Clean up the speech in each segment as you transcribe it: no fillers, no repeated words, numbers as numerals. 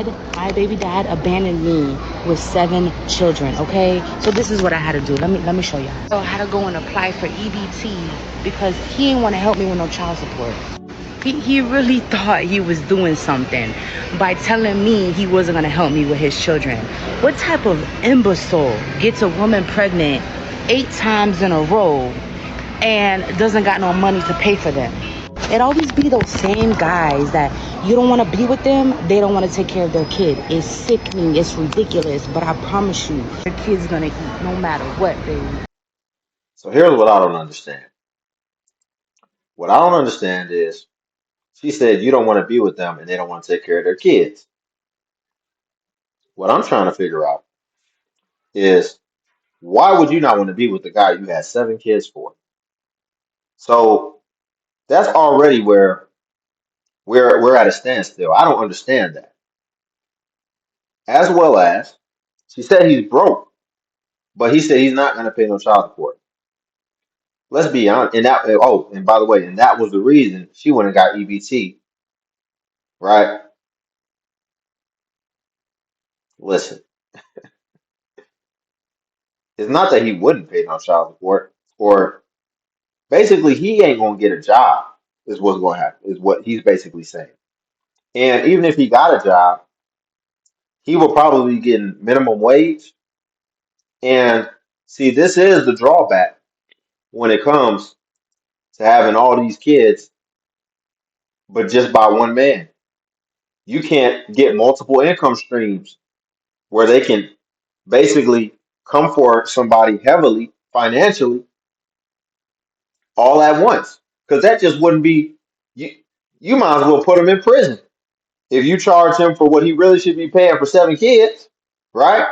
My baby dad abandoned me with 7 children. Okay, so this is what I had to do. Let me show you. So I had to go and apply for EBT because he didn't want to help me with no child support. He really thought he was doing something by telling me he wasn't going to help me with his children. What type of imbecile gets a woman pregnant 8 times in a row and doesn't got no money to pay for them? It always be those same guys that you don't want to be with them. They don't want to take care of their kid. It's sickening. It's ridiculous. But I promise you, your kid's going to eat no matter what, baby. So here's what I don't understand. What I don't understand is she said you don't want to be with them and they don't want to take care of their kids. What I'm trying to figure out is why would you not want to be with the guy you had 7 kids for? So that's already where we're at a standstill. I don't understand that. As well as she said he's broke, but he said he's not going to pay no child support. Let's be honest. And that and by the way, and that was the reason she went and got EBT, right? Listen, it's not that he wouldn't pay no child support, or basically he ain't gonna get a job, is what's gonna happen, is what he's basically saying. And even if he got a job, he will probably be getting minimum wage. And see, this is the drawback when it comes to having all these kids, but just by one man. You can't get multiple income streams where they can basically come for somebody heavily financially all at once. Because that just wouldn't be you. You might as well put him in prison if you charge him for what he really should be paying for 7 kids, right?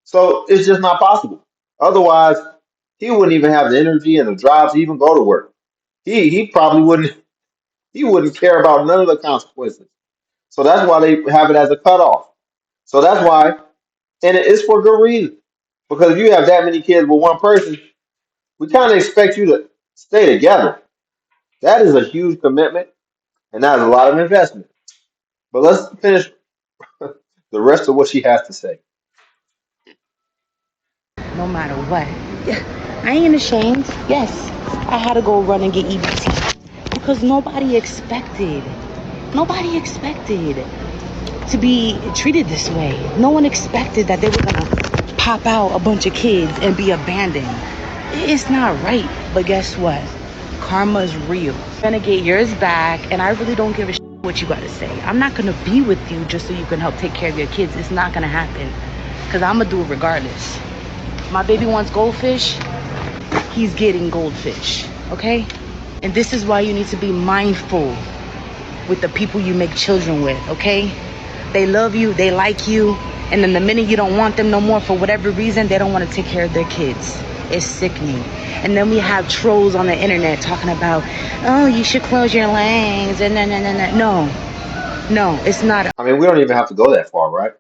So it's just not possible. Otherwise, he wouldn't even have the energy and the drive to even go to work. He probably wouldn't care about none of the consequences. So that's why they have it as a cutoff. So that's why, and it is for good reason. Because if you have that many kids with one person, we kind of expect you to stay together. That is a huge commitment, and that is a lot of investment. But let's finish the rest of what she has to say. No matter what. Yeah, I ain't ashamed. Yes, I had to go run and get EBT because nobody expected to be treated this way. No one expected that they were gonna pop out a bunch of kids and be abandoned. It's not right, but guess what? Karma's real. You're gonna get yours back, and I really don't give a shit what you gotta say. I'm not gonna be with you just so you can help take care of your kids. It's not gonna happen, because I'm gonna do it regardless. My baby wants goldfish, he's getting goldfish, okay? And this is why you need to be mindful with the people you make children with, okay? They love you, they like you, and then the minute you don't want them no more for whatever reason, they don't want to take care of their kids. It's sickening. And then we have trolls on the internet talking about, oh, you should close your legs, and no, it's not. I mean, we don't even have to go that far, right?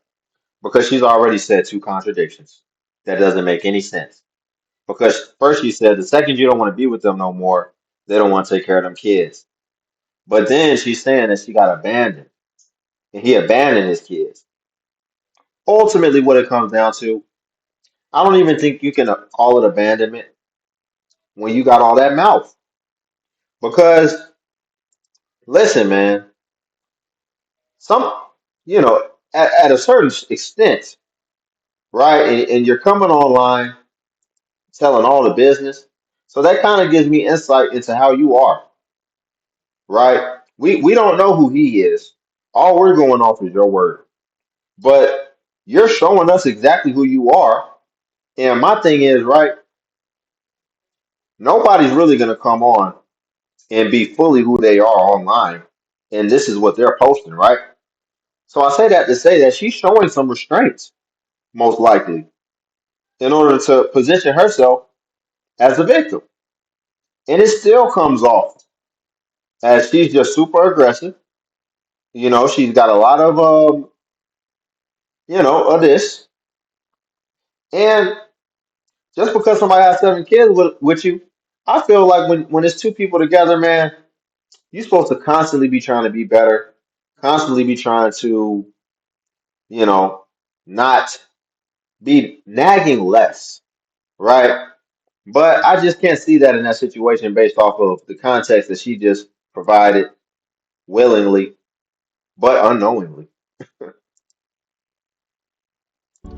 Because she's already said 2 contradictions. That doesn't make any sense. Because first she said the second you don't want to be with them no more, they don't want to take care of them kids. But then she's saying that she got abandoned and he abandoned his kids. Ultimately, what it comes down to, I don't even think you can call it abandonment when you got all that mouth. Because listen, man, some, at a certain extent, right? And you're coming online telling all the business. So that kind of gives me insight into how you are, right? We don't know who he is. All we're going off is your word. But you're showing us exactly who you are. And my thing is, right, nobody's really going to come on and be fully who they are online. And this is what they're posting, right? So I say that to say that she's showing some restraints, most likely, in order to position herself as the victim. And it still comes off as she's just super aggressive. She's got a lot of, of this. And just because somebody has 7 kids with you, I feel like when it's 2 people together, man, you're supposed to constantly be trying to be better, constantly be trying to, you know, not be nagging less, right? But I just can't see that in that situation based off of the context that she just provided willingly but unknowingly.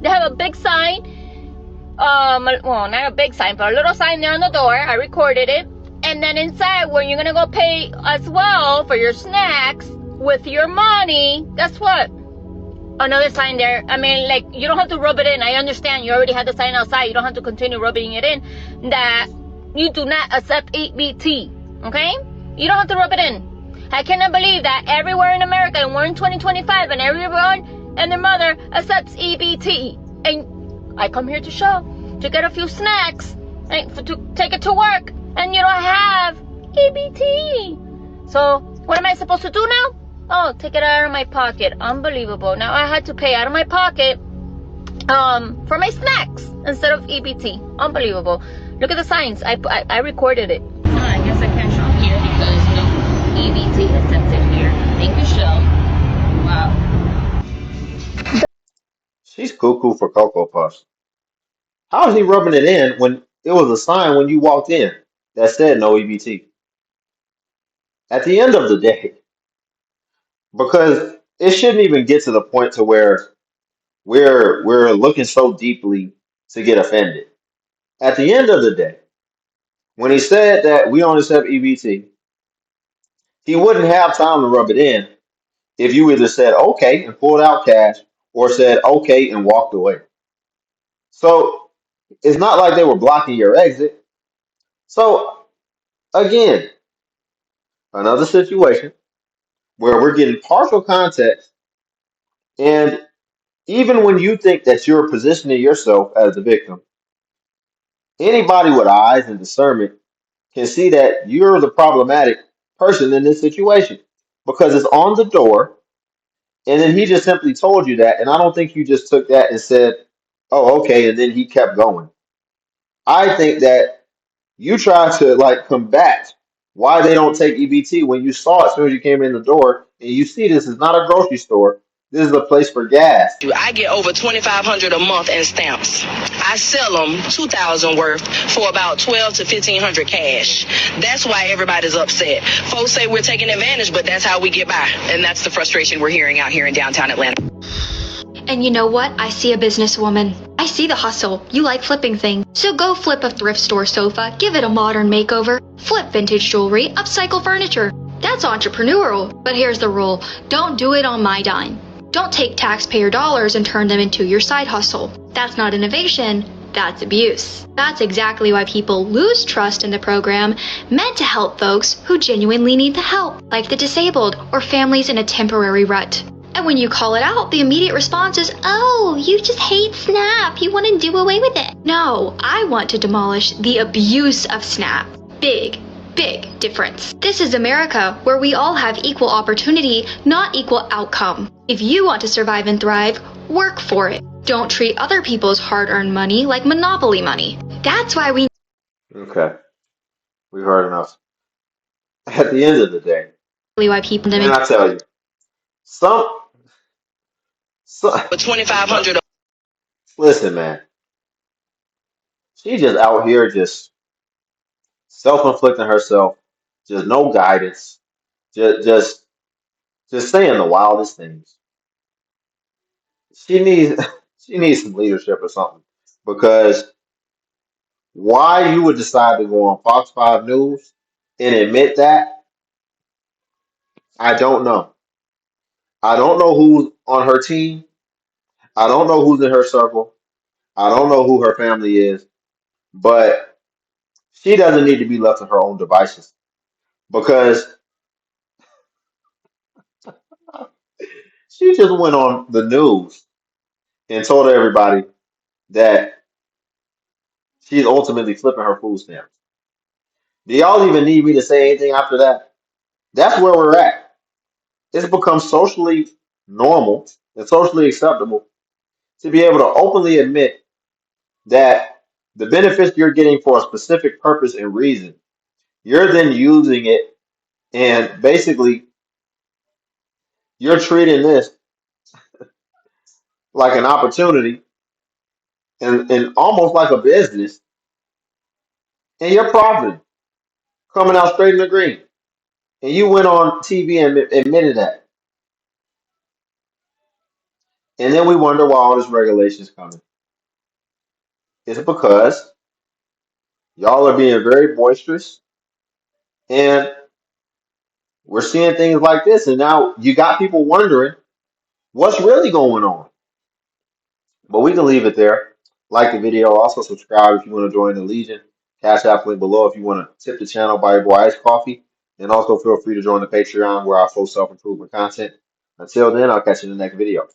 They have a big sign, well, not a big sign, but a little sign there on the door. I recorded it. And then inside, when you're gonna go pay as well for your snacks with your money, guess what? Another sign there. I mean, like, you don't have to rub it in. I understand you already had the sign outside. You don't have to continue rubbing it in. That you do not accept EBT. Okay? You don't have to rub it in. I cannot believe that everywhere in America, and we're in 2025, and everyone and their mother accepts EBT. And I come here to show, to get a few snacks, right, to take it to work, and you don't have EBT. So, what am I supposed to do now? Oh, take it out of my pocket. Unbelievable. Now I had to pay out of my pocket for my snacks instead of EBT. Unbelievable. Look at the signs. I recorded it. I guess I can't shop here because no EBT accepted here. Thank you, Shell. Wow. She's cuckoo for Cocoa Puffs. How is he rubbing it in when it was a sign when you walked in that said no EBT? At the end of the day, because it shouldn't even get to the point to where we're looking so deeply to get offended. At the end of the day, when he said that we don't accept EBT, he wouldn't have time to rub it in if you either said okay and pulled out cash or said okay and walked away. So it's not like they were blocking your exit. So again, another situation where we're getting partial context, and even when you think that you're positioning yourself as the victim, anybody with eyes and discernment can see that you're the problematic person in this situation because it's on the door. And then he just simply told you that. And I don't think you just took that and said, oh, okay. And then he kept going. I think that you tried to like combat why they don't take EBT when you saw it as soon as you came in the door and you see this is not a grocery store. This is a place for gas. I get over $2,500 a month in stamps. I sell them 2,000 worth for about 12 to 1,500 cash. That's why everybody's upset. Folks say we're taking advantage, but that's how we get by, and that's the frustration we're hearing out here in downtown Atlanta. And you know what? I see a businesswoman. I see the hustle. You like flipping things. So go flip a thrift store sofa, give it a modern makeover, flip vintage jewelry, upcycle furniture. That's entrepreneurial. But here's the rule. Don't do it on my dime. Don't take taxpayer dollars and turn them into your side hustle. That's not innovation. That's abuse. That's exactly why people lose trust in the program meant to help folks who genuinely need the help, like the disabled or families in a temporary rut. And when you call it out, the immediate response is, oh, you just hate SNAP. You want to do away with it. No, I want to demolish the abuse of SNAP. Big difference. This is America, where we all have equal opportunity, not equal outcome. If you want to survive and thrive, work for it. Don't treat other people's hard-earned money like monopoly money. That's why we... Okay, we've heard enough. At the end of the day, why people... and I tell you, some For $2,500. listen, man, she just out here just self-inflicting herself, just no guidance, just just saying the wildest things. She needs she needs some leadership or something because why you would decide to go on Fox 5 News and admit that, I don't know. I don't know who's on her team. I don't know who's in her circle. I don't know who her family is, but she doesn't need to be left to her own devices because she just went on the news and told everybody that she's ultimately flipping her food stamps. Do y'all even need me to say anything after that? That's where we're at. It's become socially normal and socially acceptable to be able to openly admit that the benefits you're getting for a specific purpose and reason, you're then using it and basically you're treating this like an opportunity and almost like a business, and you're profiting, coming out straight in the green. And you went on TV and admitted that. And then we wonder why all this regulation is coming. It's because y'all are being very boisterous, and we're seeing things like this. And now you got people wondering what's really going on. But we can leave it there. Like the video. Also subscribe if you want to join the Legion. Cash App link below if you want to tip the channel, buy your boy iced coffee. And also feel free to join the Patreon where I post self-improvement content. Until then, I'll catch you in the next video.